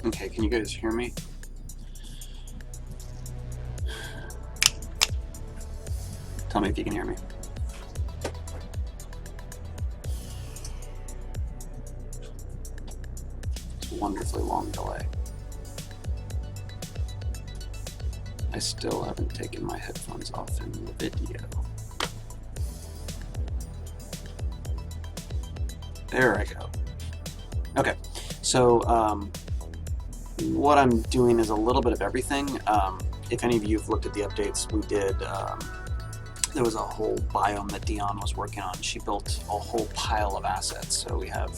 Okay, can you guys hear me? Tell me if you can hear me. It's a wonderfully long delay. I still haven't taken my headphones off in the video. There I go. Okay, so what I'm doing is a little bit of everything. If any of you have looked at the updates, we did, there was a whole biome that Dion was working on. She built a whole pile of assets. So we have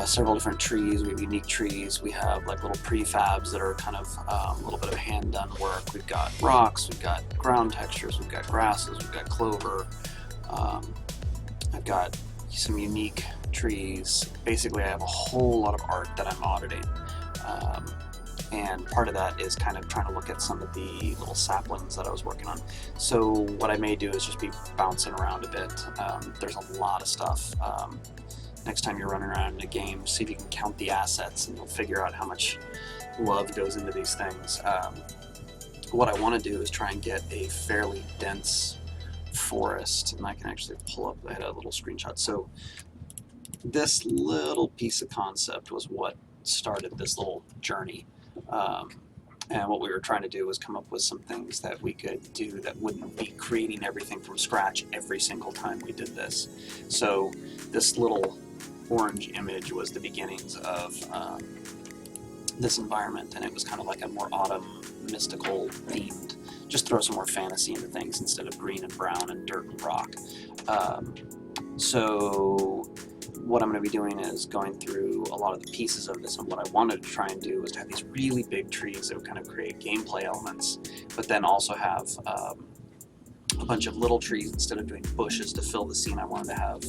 several different trees. We have unique trees. We have like little prefabs that are kind of a little bit of hand-done work. We've got rocks. We've got ground textures. We've got grasses. We've got clover. I've got some unique trees. Basically, I have a whole lot of art that I'm auditing. And part of that is kind of trying to look at some of the little saplings that I was working on. So what I may do is just be bouncing around a bit. There's a lot of stuff. Next time you're running around in a game, see if you can count the assets and you'll figure out how much love goes into these things. What I want to do is try and get a fairly dense forest, and I can actually pull up, I had a little screenshot. So this little piece of concept was what started this little journey. And what we were trying to do was come up with some things that we could do that wouldn't be creating everything from scratch every single time we did this. So this little orange image was the beginnings of this environment, and it was kind of like a more autumn mystical themed, just throw some more fantasy into things instead of green and brown and dirt and rock. So what I'm going to be doing is going through a lot of the pieces of this, and what I wanted to try and do was to have these really big trees that would kind of create gameplay elements, but then also have a bunch of little trees. Instead of doing bushes to fill the scene, I wanted to have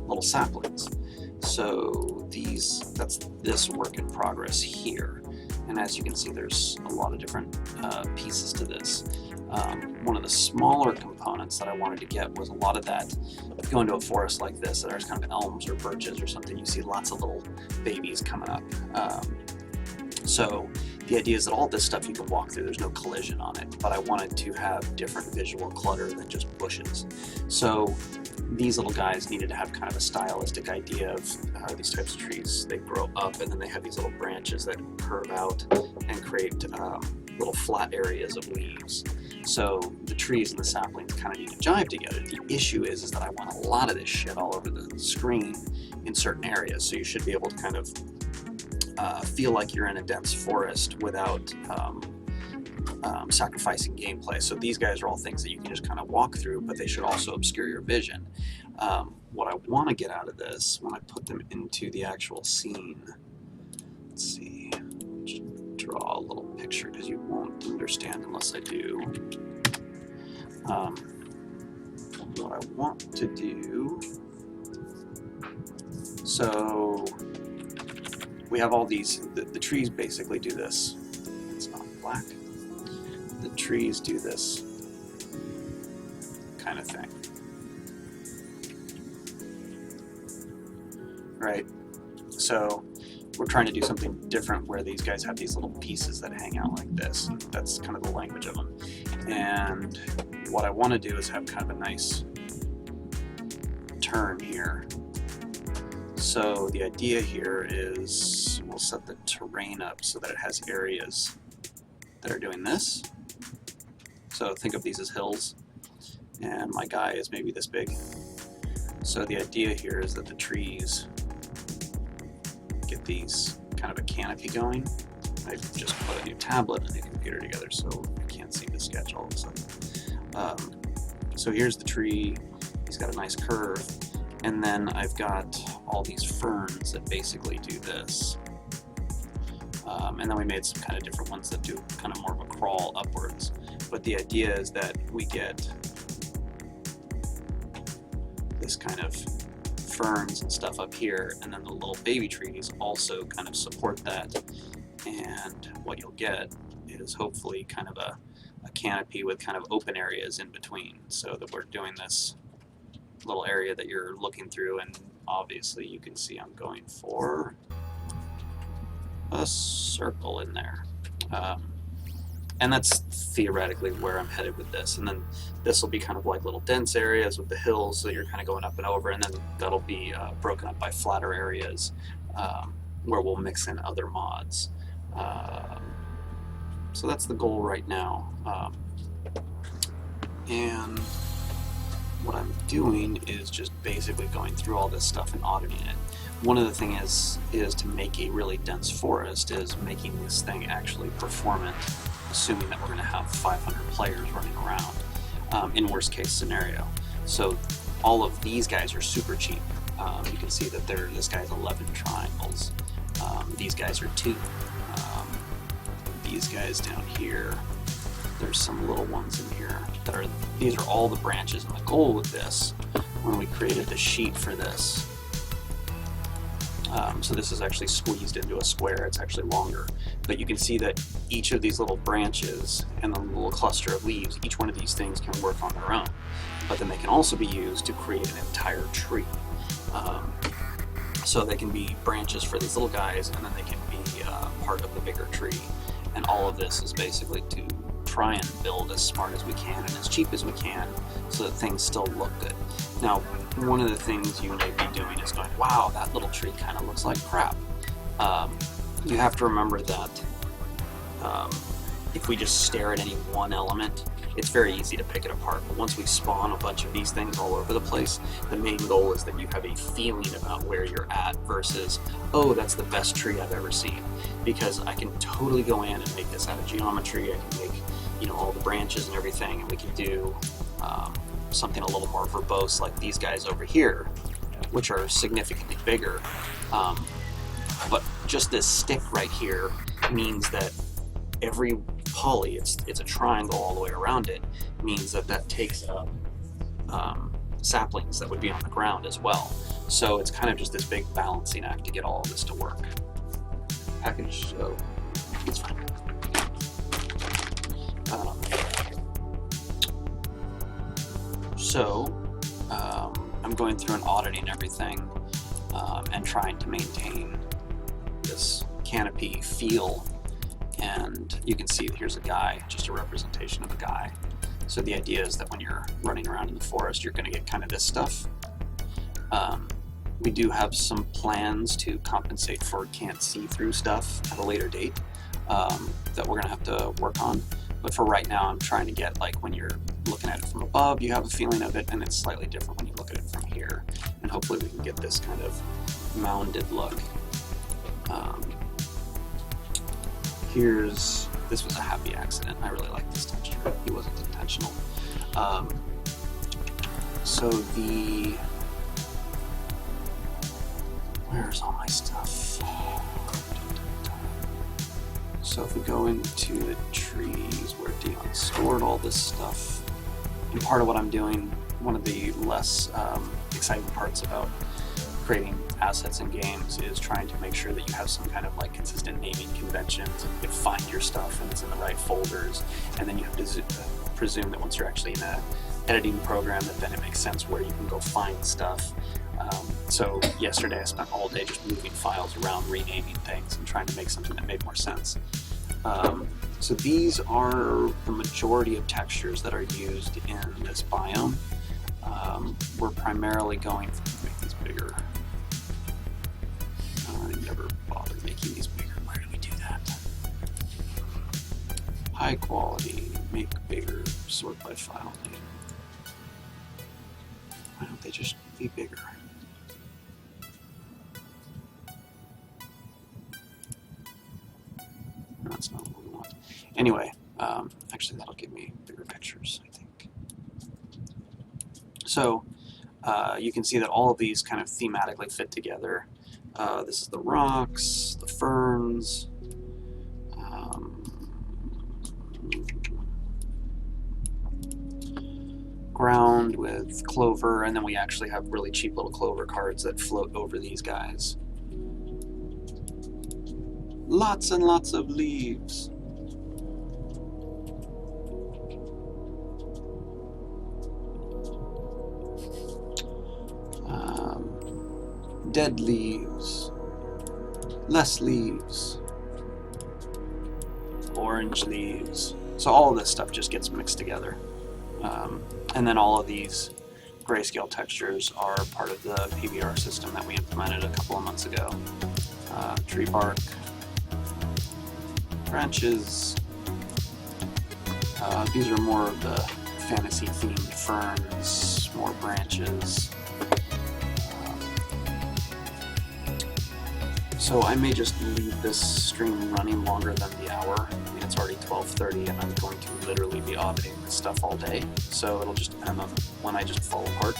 little saplings. So that's this work in progress here. And as you can see, there's a lot of different pieces to this. One of the smaller components that I wanted to get was a lot of that. If you go into a forest like this, that there's kind of elms or birches or something, you see lots of little babies coming up. So the idea is that all this stuff you can walk through, there's no collision on it, but I wanted to have different visual clutter than just bushes. So these little guys needed to have kind of a stylistic idea of how these types of trees, they grow up and then they have these little branches that curve out and create little flat areas of leaves. So the trees and the saplings kind of need to jive together. The issue is that I want a lot of this shit all over the screen in certain areas, so you should be able to kind of feel like you're in a dense forest without sacrificing gameplay. So these guys are all things that you can just kind of walk through, but they should also obscure your vision. What I want to get out of this when I put them into the actual scene, let's see, just draw a little picture because you won't understand unless I do. What I want to do, so we have all these, the trees basically do this. It's not black. The trees do this kind of thing. Right? So we're trying to do something different where these guys have these little pieces that hang out like this. That's kind of the language of them. And what I want to do is have kind of a nice turn here. So the idea here is we'll set the terrain up so that it has areas that are doing this. So think of these as hills, and my guy is maybe this big. So the idea here is that the trees get these kind of a canopy going. I just put a new tablet and a computer together, so I can't see the sketch all of a sudden. So here's the tree. He's got a nice curve. And then I've got all these ferns that basically do this. And then we made some kind of different ones that do kind of more of a crawl upwards. But the idea is that we get this kind of ferns and stuff up here, and then the little baby trees also kind of support that. And what you'll get is hopefully kind of a canopy with kind of open areas in between, so that we're doing this little area that you're looking through, and obviously you can see I'm going for a circle in there. And that's theoretically where I'm headed with this. And then this will be kind of like little dense areas with the hills that you're kind of going up and over, and then that'll be broken up by flatter areas where we'll mix in other mods. So that's the goal right now. And what I'm doing is just basically going through all this stuff and auditing it. One of the things is to make a really dense forest is making this thing actually performant, assuming that we're going to have 500 players running around in worst case scenario. So all of these guys are super cheap. You can see that this guy's 11 triangles. These guys are 2. These guys down here, there's some little ones in here that are, these are all the branches. And the goal with this, when we created the sheet for this, so this is actually squeezed into a square, it's actually longer, but you can see that each of these little branches and the little cluster of leaves, each one of these things can work on their own, but then they can also be used to create an entire tree. So they can be branches for these little guys, and then they can be part of the bigger tree. And all of this is basically to try and build as smart as we can and as cheap as we can so that things still look good. Now, one of the things you may be doing is going, wow, that little tree kind of looks like crap. You have to remember that if we just stare at any one element, it's very easy to pick it apart. But once we spawn a bunch of these things all over the place, the main goal is that you have a feeling about where you're at versus, oh, that's the best tree I've ever seen. Because I can totally go in and make this out of geometry. I can make, you know, all the branches and everything, and we can do something a little more verbose like these guys over here, which are significantly bigger. But just this stick right here means that every poly, it's a triangle all the way around it, means that takes up saplings that would be on the ground as well. So it's kind of just this big balancing act to get all of this to work. Package, so it's fine. I'm going through and auditing everything and trying to maintain this canopy feel. And you can see here's a guy, just a representation of a guy. So the idea is that when you're running around in the forest, you're going to get kind of this stuff. We do have some plans to compensate for can't see through stuff at a later date that we're going to have to work on. But for right now, I'm trying to get, like, when you're looking at it from above, you have a feeling of it, and it's slightly different when you look at it from here. And hopefully we can get this kind of mounded look. This was a happy accident. I really like this texture. It wasn't intentional. Where's all my stuff? So if we go into the trees where Dion stored all this stuff, and part of what I'm doing, one of the less exciting parts about creating assets in games is trying to make sure that you have some kind of like consistent naming conventions, and you can find your stuff and it's in the right folders, and then you have to presume that once you're actually in a editing program that then it makes sense where you can go find stuff. So yesterday I spent all day just moving files around, renaming things, and trying to make something that made more sense. So these are the majority of textures that are used in this biome. We're primarily going to make these bigger. I never bothered making these bigger. Where do we do that? High quality, make bigger, sort by file name. Why don't they just be bigger? That's not what we want. Anyway, actually that'll give me bigger pictures, I think. So you can see that all of these kind of thematically fit together. This is the rocks, the ferns, ground with clover, and then we actually have really cheap little clover cards that float over these guys. Lots and lots of leaves. Dead leaves. Less leaves. orange leaves. So all of this stuff just gets mixed together. And then all of these grayscale textures are part of the PBR system that we implemented a couple of months ago. Tree bark, branches. These are more of the fantasy themed ferns, more branches. So I may just leave this stream running longer than the hour. I mean, it's already 12:30 and I'm going to literally be auditing this stuff all day. So it'll just depend on when I just fall apart.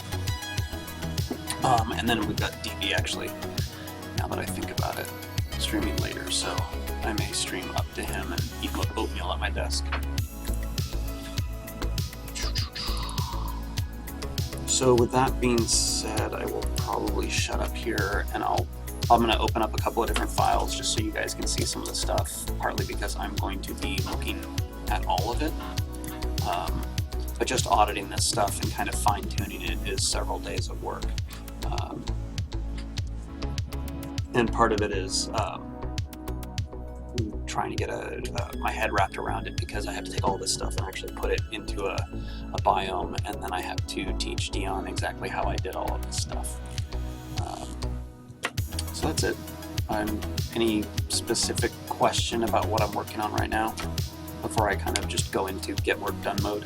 And then we've got DB actually, now that I think about it, streaming later. So I may stream up to him and eat oatmeal at my desk. So with that being said, I will probably shut up here and I'm going to open up a couple of different files just so you guys can see some of the stuff, partly because I'm going to be looking at all of it. But just auditing this stuff and kind of fine-tuning it is several days of work. And part of it is trying to get my head wrapped around it, because I have to take all this stuff and actually put it into a biome, and then I have to teach Dion exactly how I did all of this stuff. So that's it. Any specific question about what I'm working on right now before I kind of just go into get work done mode?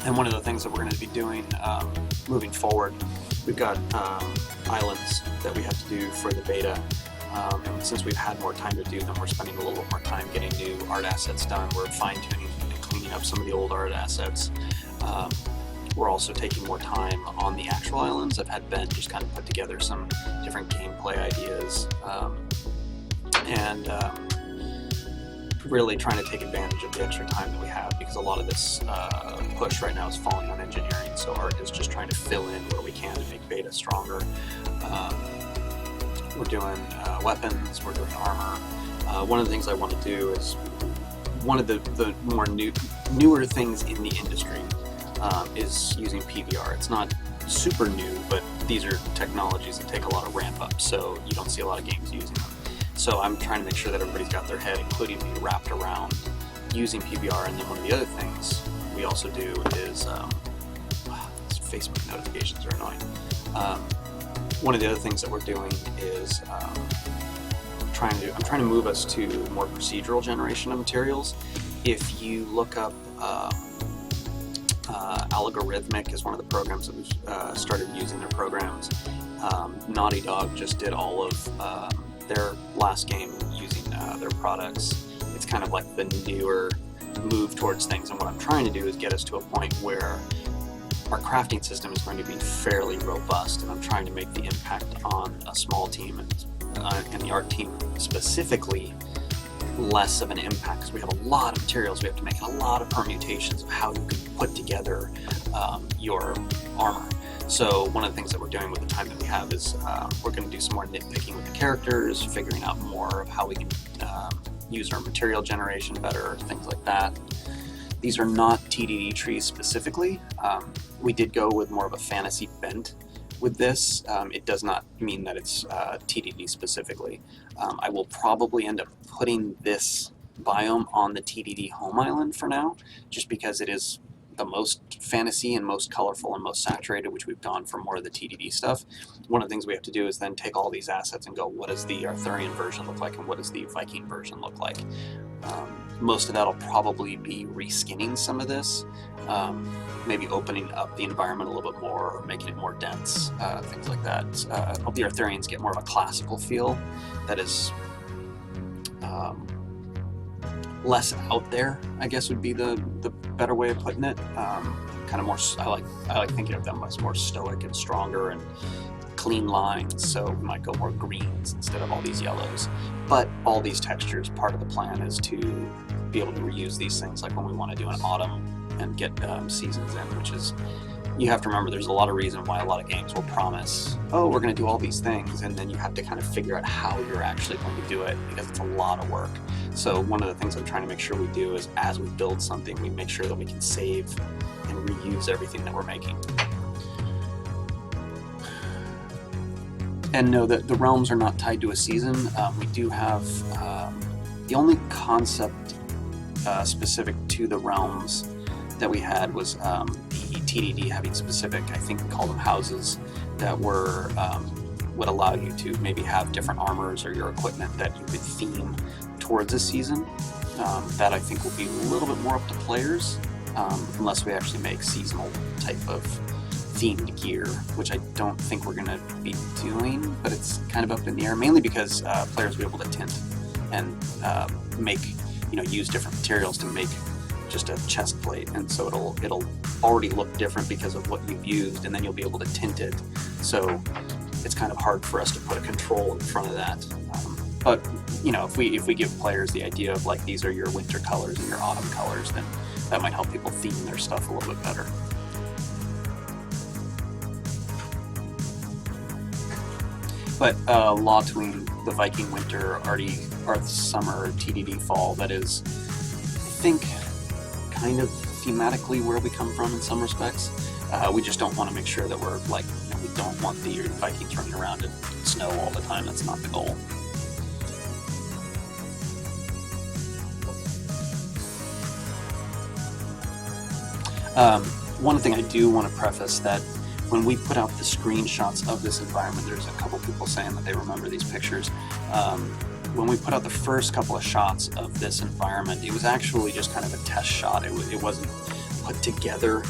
And one of the things that we're going to be doing moving forward, we've got islands that we have to do for the beta. And since we've had more time to do them, we're spending a little bit more time getting new art assets done. We're fine-tuning and cleaning up some of the old art assets. We're also taking more time on the actual islands. I've had Ben just kind of put together some different gameplay ideas. And really trying to take advantage of the extra time that we have, because a lot of this push right now is falling on engineering, so Art is just trying to fill in where we can to make beta stronger. We're doing weapons, we're doing armor. One of the things I want to do is one of the more newer things in the industry is using PBR. It's not super new, but these are technologies that take a lot of ramp up, so you don't see a lot of games using them. So I'm trying to make sure that everybody's got their head, including me, wrapped around using PBR. And then one of the other things we also do is Facebook notifications are annoying. One of the other things that we're doing is I'm trying to move us to more procedural generation of materials. If you look up Algorithmic is one of the programs that we've started using their programs. Naughty Dog just did all of their last game using their products. It's kind of like the newer move towards things, and what I'm trying to do is get us to a point where our crafting system is going to be fairly robust, and I'm trying to make the impact on a small team and the art team specifically less of an impact, because we have a lot of materials we have to make and a lot of permutations of how you can put together your armor. So one of the things that we're doing with the time that we have is we're going to do some more nitpicking with the characters, figuring out more of how we can use our material generation better, things like that. These are not TDD trees specifically. We did go with more of a fantasy bent with this. It does not mean that it's TDD specifically. I will probably end up putting this biome on the TDD home island for now, just because it is the most fantasy and most colorful and most saturated, which we've gone for more of the TDD stuff. One of the things we have to do is then take all these assets and go, what does the Arthurian version look like and what does the Viking version look like? Most of that will probably be reskinning some of this, maybe opening up the environment a little bit more, or making it more dense, things like that. Hope the Arthurians get more of a classical feel that is less out there, I guess would be the better way of putting it. Kind of more, I like thinking of them as more stoic and stronger and clean lines, so we might go more greens instead of all these yellows. But all these textures, part of the plan is to be able to reuse these things, like when we want to do an autumn and get seasons in, which is you have to remember there's a lot of reason why a lot of games will promise, oh, we're going to do all these things, and then you have to kind of figure out how you're actually going to do it because it's a lot of work. So one of the things I'm trying to make sure we do is as we build something, we make sure that we can save and reuse everything that we're making. And know that the realms are not tied to a season. We do have the only concept specific to the realms that we had was the TDD having specific, I think we call them houses, that were would allow you to maybe have different armors or your equipment that you could theme towards a season. That I think will be a little bit more up to players, unless we actually make seasonal type of themed gear, which I don't think we're going to be doing, but it's kind of up in the air, mainly because players will be able to tint and make, use different materials to make just a chest plate, and so it'll already look different because of what you've used, and then you'll be able to tint it. So it's kind of hard for us to put a control in front of that. But if we give players the idea of like these are your winter colors and your autumn colors, then that might help people theme their stuff a little bit better. But Law Tween, the Viking winter, Arth summer, TDD fall, that is, I think, kind of thematically where we come from in some respects. We just don't want to make sure that we're like, we don't want the Vikings running around in snow all the time. That's not the goal. One thing I do want to preface that when we put out the screenshots of this environment, there's a couple people saying that they remember these pictures. When we put out the first couple of shots of this environment, it was actually just kind of a test shot. It wasn't put together,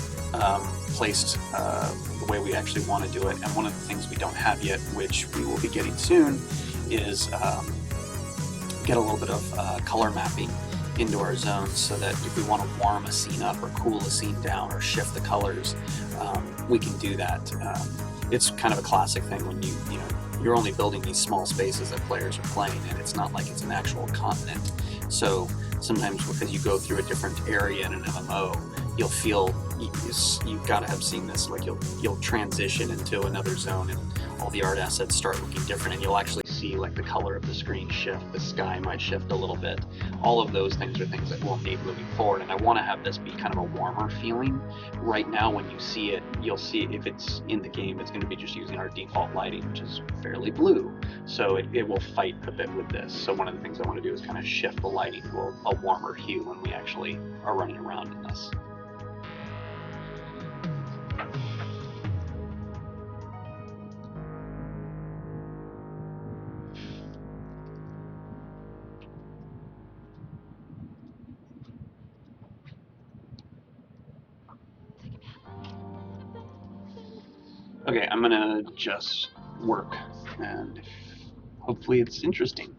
placed the way we actually want to do it. And one of the things we don't have yet, which we will be getting soon, is get a little bit of color mapping into our zones, so that if we want to warm a scene up or cool a scene down or shift the colors, we can do that. It's kind of a classic thing when you're only building these small spaces that players are playing, and it's not like it's an actual continent. So sometimes as you go through a different area in an MMO, you'll feel you've got to have seen this. Like you'll transition into another zone, and all the art assets start looking different, and you'll actually see like the color of the screen shift. The sky might shift a little bit. All of those things are things that we'll need moving forward, and I want to have this be kind of a warmer feeling. Right now, when you see it, you'll see if it's in the game, it's going to be just using our default lighting, which is fairly blue. So it will fight a bit with this. So one of the things I want to do is kind of shift the lighting to a warmer hue when we actually are running around in this. Okay, I'm gonna just work, and hopefully it's interesting.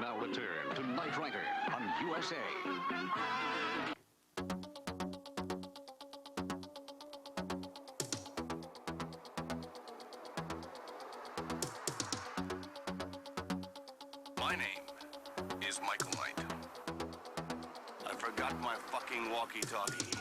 now return to Knight Rider on USA. My name is Michael Knight. I forgot my fucking walkie-talkie.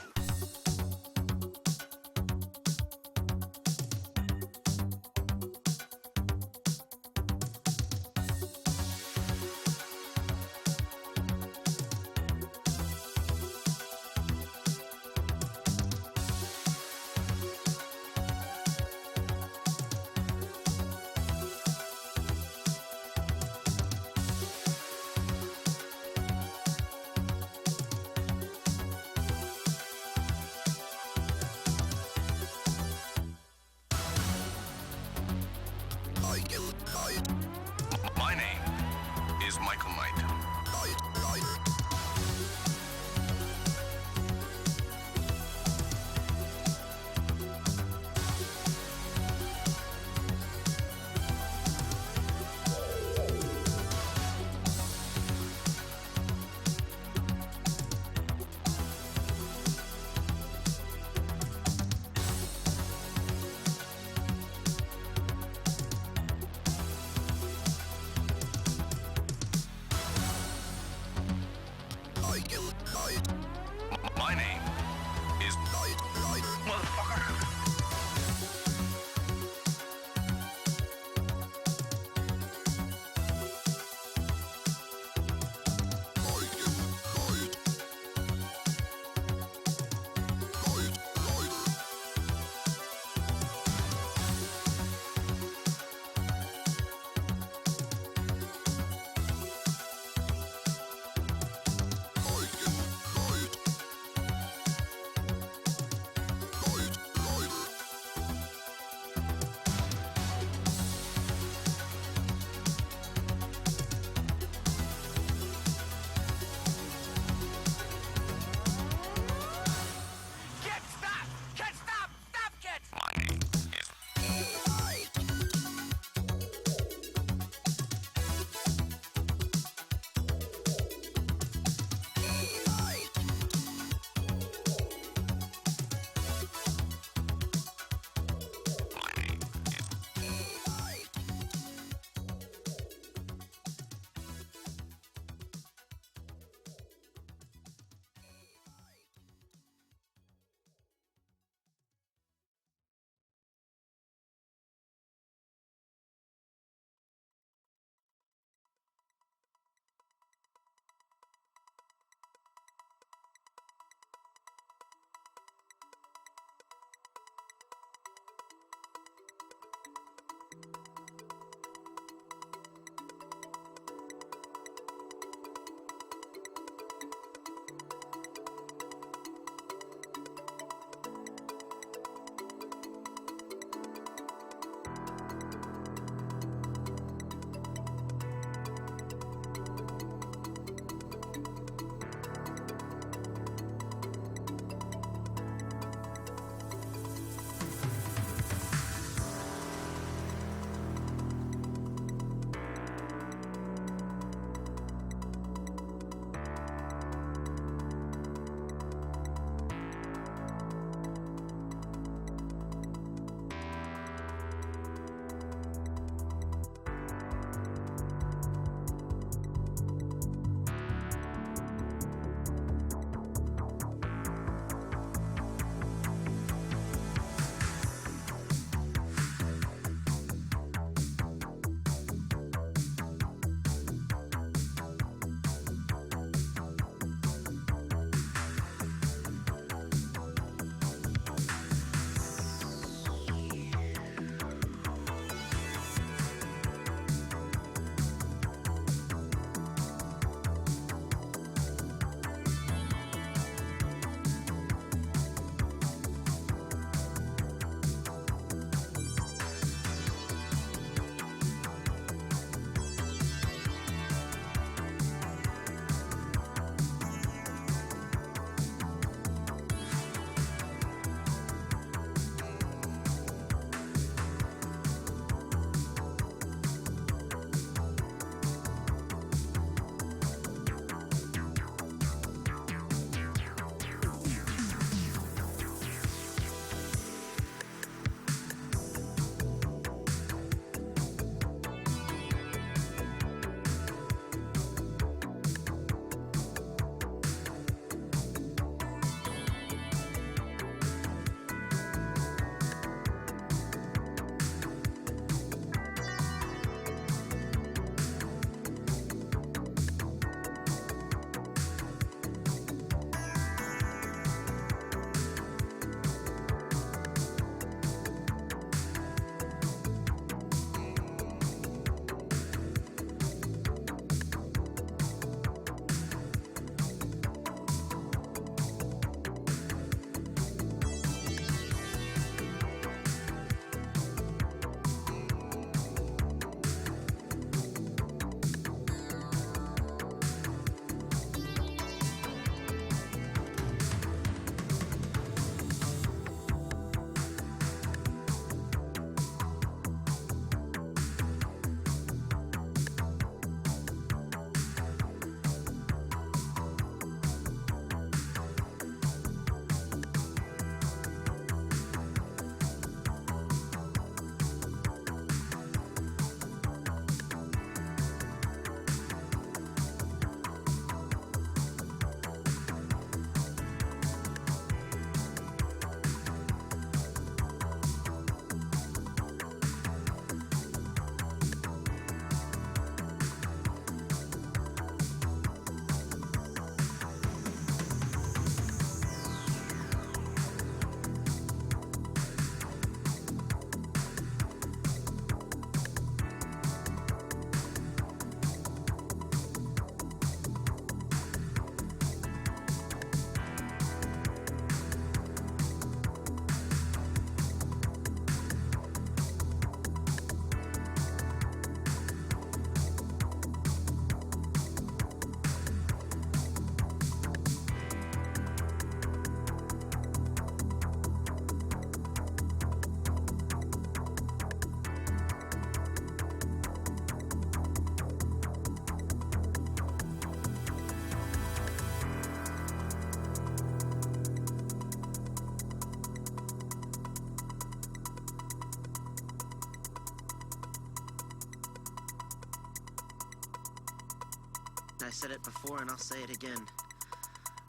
said it before and I'll say it again.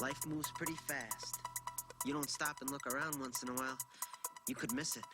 Life moves pretty fast. You don't stop and look around once in a while, you could miss it.